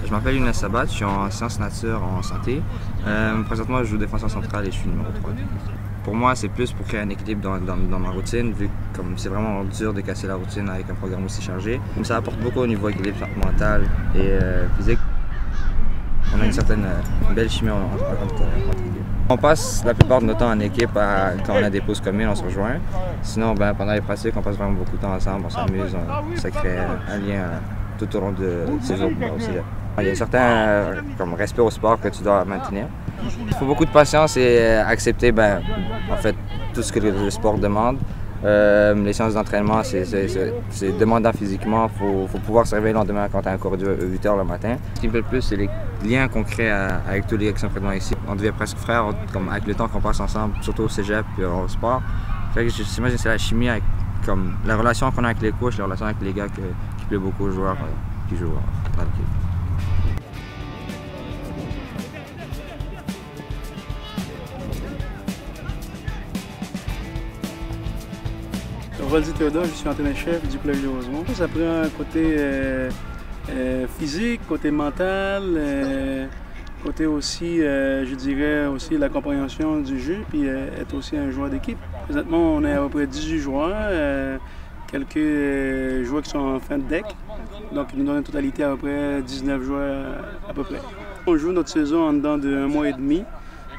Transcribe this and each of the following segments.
Je m'appelle Younes Sabat, je suis en sciences nature en santé. Présentement, je joue défenseur central et je suis numéro 3. Pour moi, c'est plus pour créer un équilibre dans ma routine, vu que c'est vraiment dur de casser la routine avec un programme aussi chargé. Ça apporte beaucoup au niveau équilibre mental et physique. On a une certaine belle chimie entre les deux. On passe la plupart de notre temps en équipe quand on a des pauses communes, on se rejoint. Sinon, pendant les pratiques, on passe vraiment beaucoup de temps ensemble, on s'amuse, ça crée un lien tout au long de ces jours aussi. Il y a un certain respect au sport que tu dois maintenir. Il faut beaucoup de patience et accepter en fait, tout ce que le sport demande. Les séances d'entraînement, c'est demandant physiquement. Il faut pouvoir se réveiller le lendemain quand tu as un cours de 8 h le matin. Ce qui me plaît le plus, c'est les liens qu'on crée avec tous les gars qui sont présents ici. On devient presque frères avec le temps qu'on passe ensemble, surtout au cégep et au sport. J'imagine que c'est la chimie, la relation qu'on a avec les coachs, la relation avec les gars qui plaît beaucoup aux joueurs qui jouent dans l'équipe. Valdi Théodore, je suis entraîneur-chef du Collège de Rosemont. Ça prend un côté physique, côté mental, côté aussi, je dirais, aussi la compréhension du jeu, puis être aussi un joueur d'équipe. Présentement, on est à peu près 18 joueurs, quelques joueurs qui sont en fin de deck, donc ils nous donnent une totalité à peu près 19 joueurs à peu près. On joue notre saison en dedans de 1 mois et demi.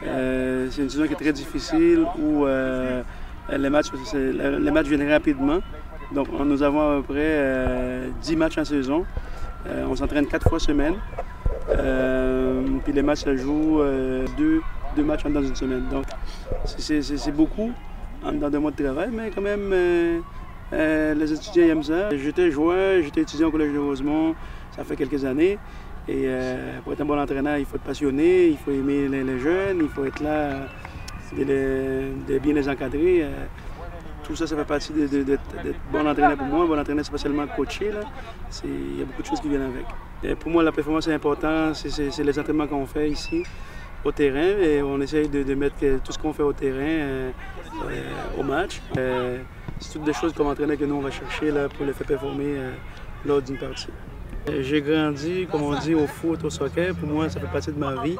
C'est une saison qui est très difficile où les matchs viennent rapidement. Donc nous avons à peu près 10 matchs en saison. On s'entraîne 4 fois semaine. Puis les matchs se jouent 2 matchs dans une semaine. Donc c'est beaucoup dans 2 mois de travail, mais quand même les étudiants aiment ça. J'étais joueur, j'étais étudiant au Collège de Rosemont, ça fait quelques années. Et pour être un bon entraîneur, il faut être passionné, il faut aimer les jeunes, il faut être là, de bien les encadrer. Tout ça, ça fait partie d'être bon entraîneur pour moi. Bon entraîneur, c'est pas seulement coacher, il y a beaucoup de choses qui viennent avec. Et pour moi, la performance est importante, c'est les entraînements qu'on fait ici au terrain. Et on essaye de mettre tout ce qu'on fait au terrain au match. C'est toutes des choses comme entraîneur que nous, on va chercher pour les faire performer lors d'une partie. J'ai grandi, comme on dit, au foot, au soccer. Pour moi, ça fait partie de ma vie.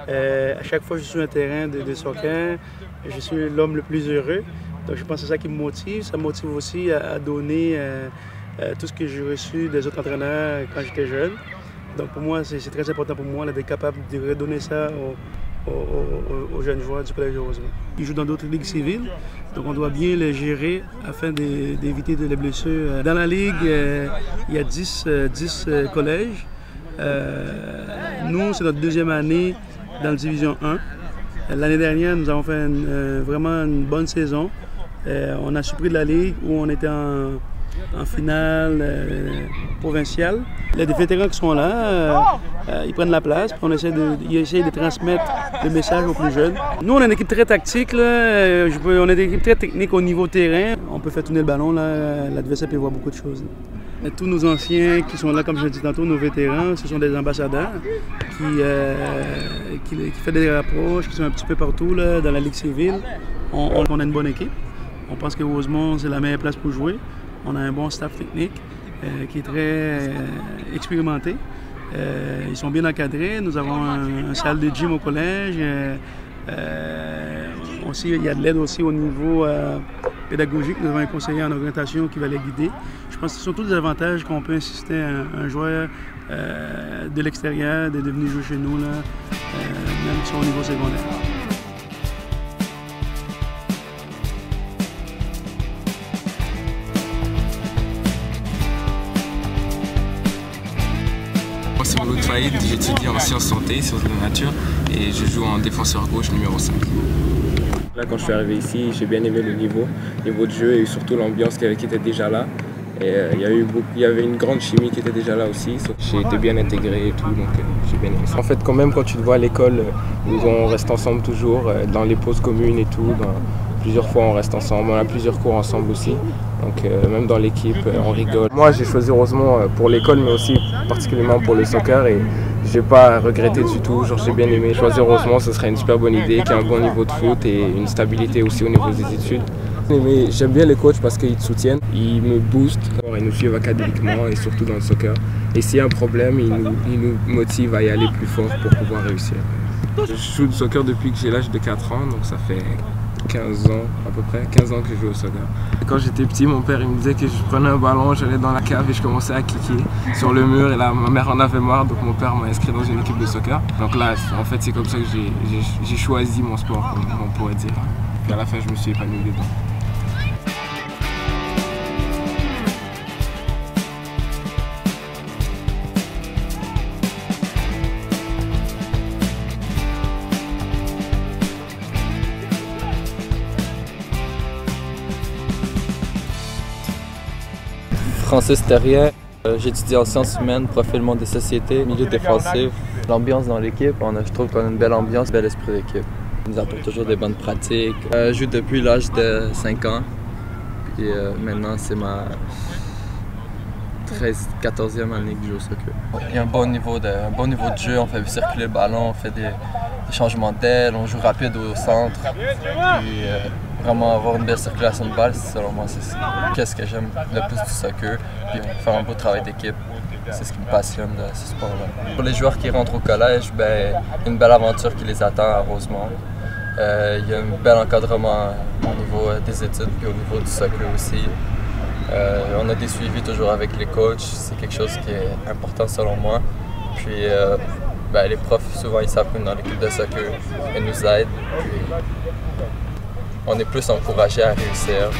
À chaque fois que je suis sur un terrain de soccer, je suis l'homme le plus heureux. Donc, je pense que c'est ça qui me motive. Ça me motive aussi à donner tout ce que j'ai reçu des autres entraîneurs quand j'étais jeune. Donc, pour moi, c'est très important pour moi d'être capable de redonner ça aux jeunes joueurs du Collège de Rosemont. Ils jouent dans d'autres ligues civiles, donc on doit bien les gérer afin d'éviter les blessures. Dans la ligue, il y a 10 collèges. Nous, c'est notre 2e année dans la Division 1. L'année dernière, nous avons fait vraiment une bonne saison. On a surpris de la ligue où on était en finale provinciale. Les vétérans qui sont là, ils prennent la place, puis ils essayent de transmettre le message aux plus jeunes. Nous, on est une équipe très tactique, on est une équipe très technique au niveau terrain. On peut faire tourner le ballon, l'adversaire peut voir beaucoup de choses. Et tous nos anciens qui sont là, comme je l'ai dit tantôt, nos vétérans, ce sont des ambassadeurs qui font des rapproches, qui sont un petit peu partout dans la Ligue civile. On a une bonne équipe. On pense que Rosemont, c'est la meilleure place pour jouer. On a un bon staff technique qui est très expérimenté. Ils sont bien encadrés. Nous avons une salle de gym au collège. Aussi, il y a de l'aide aussi au niveau pédagogique. Nous avons un conseiller en orientation qui va les guider. Je pense que ce sont tous des avantages qu'on peut insister à un joueur de l'extérieur de venir jouer chez nous, même si au niveau secondaire. C'est Mouloud Faïd, j'étudie en sciences santé, sciences de la nature et je joue en défenseur gauche numéro 5. Là, quand je suis arrivé ici, j'ai bien aimé le niveau de jeu et surtout l'ambiance qui était déjà là. Et il y avait une grande chimie qui était déjà là aussi. J'ai été bien intégré et tout, donc j'ai bien aimé ça. En fait, quand même, quand tu te vois à l'école, on reste ensemble toujours, dans les pauses communes et tout. Plusieurs fois, on reste ensemble, on a plusieurs cours ensemble aussi. Donc même dans l'équipe, on rigole. Moi, j'ai choisi Rosemont pour l'école, mais aussi particulièrement pour le soccer. Et je n'ai pas regretté du tout, j'ai bien aimé. Choisir Rosemont, ce serait une super bonne idée, qui a un bon niveau de foot et une stabilité aussi au niveau des études. Mais j'aime bien les coachs parce qu'ils te soutiennent, ils me boostent, ils nous suivent académiquement et surtout dans le soccer. Et s'il y a un problème, ils nous motivent à y aller plus fort pour pouvoir réussir. Je joue du soccer depuis que j'ai l'âge de 4 ans, donc ça fait 15 ans à peu près, 15 ans que je joue au soccer. Quand j'étais petit, mon père il me disait que je prenais un ballon, j'allais dans la cave et je commençais à kicker sur le mur et là ma mère en avait marre, donc mon père m'a inscrit dans une équipe de soccer. Donc là en fait c'est comme ça que j'ai choisi mon sport, comme on pourrait dire. Et à la fin je me suis épanoui dedans. Francis Terrien, j'étudie en sciences humaines, profil monde des sociétés, milieu défensif. L'ambiance dans l'équipe, je trouve qu'on a une belle ambiance, bel esprit d'équipe. On nous apporte toujours des bonnes pratiques. Je joue depuis l'âge de 5 ans, puis maintenant c'est ma 14e année que je joue au soccer. Il y a un bon niveau de jeu, on fait circuler le ballon, on fait des changements d'aile, on joue rapide au centre. Puis, vraiment avoir une belle circulation de balle, selon moi, c'est qu'est-ce que j'aime le plus du soccer. Puis faire un beau travail d'équipe, c'est ce qui me passionne de ce sport-là. Pour les joueurs qui rentrent au collège, il y a une belle aventure qui les attend à Rosemont. Il y a un bel encadrement au niveau des études et au niveau du soccer aussi. On a des suivis toujours avec les coachs, c'est quelque chose qui est important selon moi. Puis les profs, souvent, ils savent que dans l'équipe de soccer, ils nous aident. Puis, on est plus encouragés à réussir.